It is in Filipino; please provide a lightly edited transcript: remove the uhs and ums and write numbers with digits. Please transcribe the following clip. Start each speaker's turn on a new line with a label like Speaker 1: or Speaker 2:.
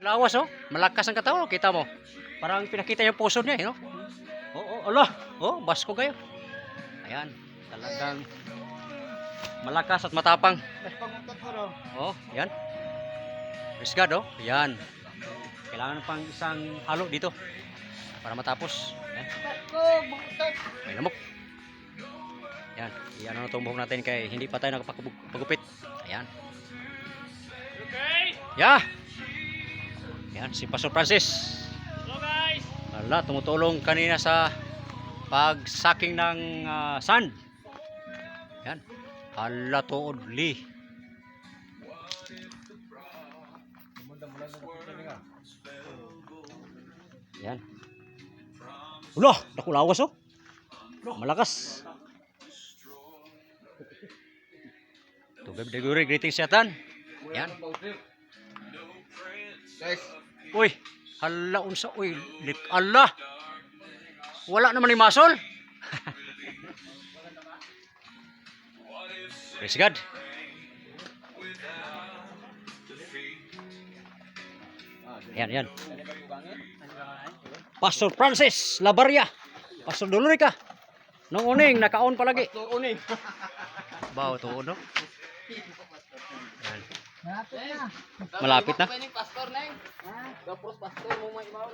Speaker 1: Lawas oh. Malakas ang katawan, kita mo. Parang pinakita yung puso niya, you know? Oh, Allah. Oh, basko kayo. Ayan, talagang malakas at matapang. Oh, yan. Praise God, oh. Yan. Kailangan pang isang halo dito para matapos. Yan. May lamok. Yan. Yan ang tumbok natin kay hindi pa tayo nakapagupit. Ayan.
Speaker 2: Okay.
Speaker 1: Yeah. Yan, si Pastor Francis.
Speaker 2: Hello guys.
Speaker 1: Wala, tumutulong kanina sa pagsaking ng sand. Yan. Hala tuodli. Yan. Ulah, nakulawas oh. Malakas. Tugab de guri, greetings yatan. Yan.
Speaker 3: Guys,
Speaker 1: Uy, hala unsa uy, Allah. Wala naman ni masol. Praise God. Yan, yan. Pastor Francis Labaria. Pastor Dolorica. Nung uning, naka-on palagi.
Speaker 3: uning.
Speaker 1: Bawo to, no? Yan. Malapit na.
Speaker 3: Pastor neng. Gapos pastor mo may imaw.